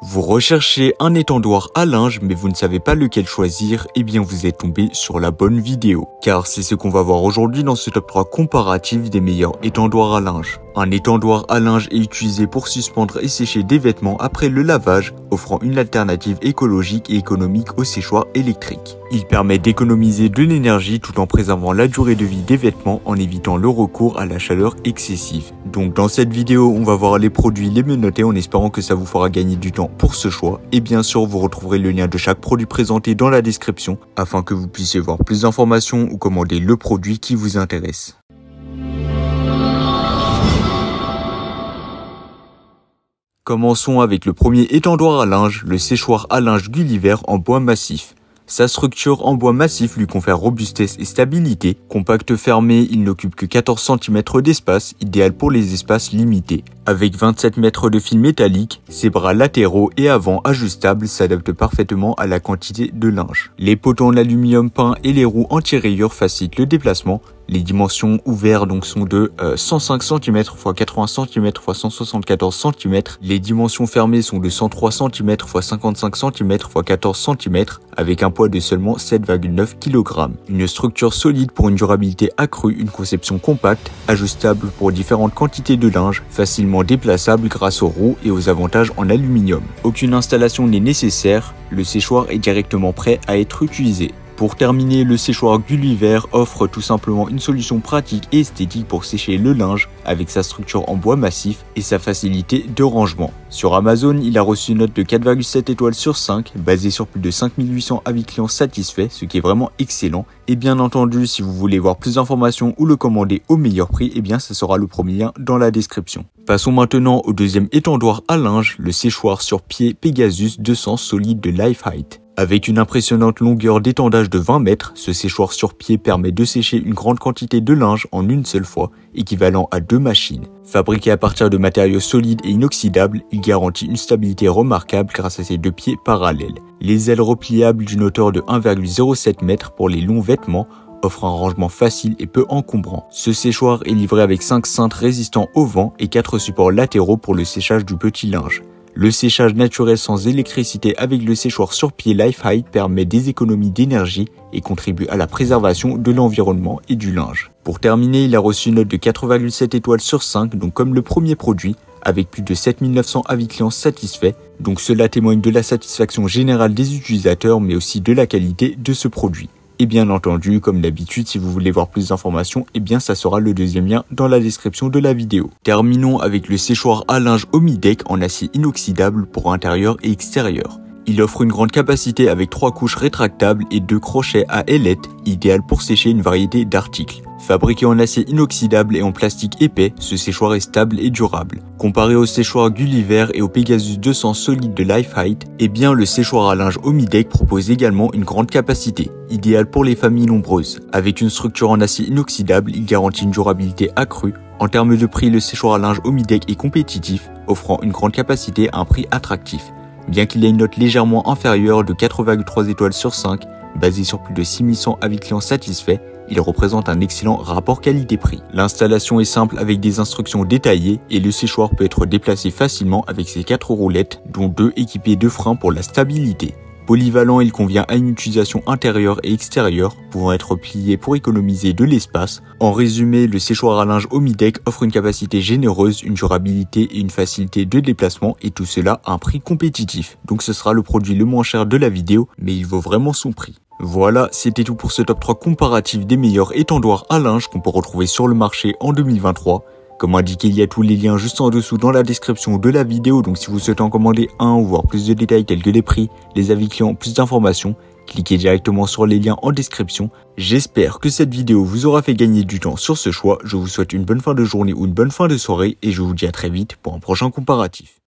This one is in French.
Vous recherchez un étendoir à linge mais vous ne savez pas lequel choisir, eh bien vous êtes tombé sur la bonne vidéo. Car c'est ce qu'on va voir aujourd'hui dans ce top 3 comparatif des meilleurs étendoirs à linge. Un étendoir à linge est utilisé pour suspendre et sécher des vêtements après le lavage, offrant une alternative écologique et économique au séchoir électrique. Il permet d'économiser de l'énergie tout en préservant la durée de vie des vêtements en évitant le recours à la chaleur excessive. Donc dans cette vidéo, on va voir les produits les mieux notés en espérant que ça vous fera gagner du temps pour ce choix. Et bien sûr, vous retrouverez le lien de chaque produit présenté dans la description afin que vous puissiez voir plus d'informations ou commander le produit qui vous intéresse. Commençons avec le premier étendoir à linge, le séchoir à linge Gulliver en bois massif. Sa structure en bois massif lui confère robustesse et stabilité. Compact fermé, il n'occupe que 14 cm d'espace, idéal pour les espaces limités. Avec 27 mètres de fil métallique, ses bras latéraux et avant ajustables s'adaptent parfaitement à la quantité de linge. Les poteaux en aluminium peint et les roues anti-rayures facilitent le déplacement. Les dimensions ouvertes donc sont de 105 cm x 80 cm x 174 cm. Les dimensions fermées sont de 103 cm x 55 cm x 14 cm avec un poids de seulement 7,9 kg. Une structure solide pour une durabilité accrue, une conception compacte, ajustable pour différentes quantités de linge, facilement déplaçable grâce aux roues et aux avantages en aluminium. Aucune installation n'est nécessaire, le séchoir est directement prêt à être utilisé. Pour terminer, le séchoir Gulliver offre tout simplement une solution pratique et esthétique pour sécher le linge avec sa structure en bois massif et sa facilité de rangement. Sur Amazon, il a reçu une note de 4,7 étoiles sur 5, basée sur plus de 5800 avis clients satisfaits, ce qui est vraiment excellent. Et bien entendu, si vous voulez voir plus d'informations ou le commander au meilleur prix, eh bien ce sera le premier lien dans la description. Passons maintenant au deuxième étendoir à linge, le séchoir sur pied Pegasus 200 solide de Lifehite. Avec une impressionnante longueur d'étendage de 20 mètres, ce séchoir sur pied permet de sécher une grande quantité de linge en une seule fois, équivalent à 2 machines. Fabriqué à partir de matériaux solides et inoxydables, il garantit une stabilité remarquable grâce à ses deux pieds parallèles. Les ailes repliables d'une hauteur de 1,07 m pour les longs vêtements offrent un rangement facile et peu encombrant. Ce séchoir est livré avec 5 cintres résistants au vent et 4 supports latéraux pour le séchage du petit linge. Le séchage naturel sans électricité avec le séchoir sur pied Lifehite permet des économies d'énergie et contribue à la préservation de l'environnement et du linge. Pour terminer, il a reçu une note de 4,7 étoiles sur 5, donc comme le premier produit, avec plus de 7900 avis clients satisfaits, donc cela témoigne de la satisfaction générale des utilisateurs mais aussi de la qualité de ce produit. Et bien entendu, comme d'habitude, si vous voulez voir plus d'informations, eh bien ça sera le deuxième lien dans la description de la vidéo. Terminons avec le séchoir à linge Omidec en acier inoxydable pour intérieur et extérieur. Il offre une grande capacité avec 3 couches rétractables et 2 crochets à ailettes, idéal pour sécher une variété d'articles. Fabriqué en acier inoxydable et en plastique épais, ce séchoir est stable et durable. Comparé au séchoir Gulliver et au Pegasus 200 solide de Lifehite, eh bien le séchoir à linge Omidec propose également une grande capacité, idéal pour les familles nombreuses. Avec une structure en acier inoxydable, il garantit une durabilité accrue. En termes de prix, le séchoir à linge Omidec est compétitif, offrant une grande capacité à un prix attractif. Bien qu'il ait une note légèrement inférieure de 4,3 étoiles sur 5, basée sur plus de 6100 avis clients satisfaits, il représente un excellent rapport qualité-prix. L'installation est simple avec des instructions détaillées et le séchoir peut être déplacé facilement avec ses 4 roulettes, dont 2 équipées de freins pour la stabilité. Polyvalent, il convient à une utilisation intérieure et extérieure, pouvant être plié pour économiser de l'espace. En résumé, le séchoir à linge Omidec offre une capacité généreuse, une durabilité et une facilité de déplacement et tout cela à un prix compétitif. Donc ce sera le produit le moins cher de la vidéo, mais il vaut vraiment son prix. Voilà, c'était tout pour ce top 3 comparatif des meilleurs étendoirs à linge qu'on peut retrouver sur le marché en 2023. Comme indiqué, il y a tous les liens juste en dessous dans la description de la vidéo, donc si vous souhaitez en commander un ou voir plus de détails tels que les prix, les avis clients, plus d'informations, cliquez directement sur les liens en description. J'espère que cette vidéo vous aura fait gagner du temps sur ce choix. Je vous souhaite une bonne fin de journée ou une bonne fin de soirée et je vous dis à très vite pour un prochain comparatif.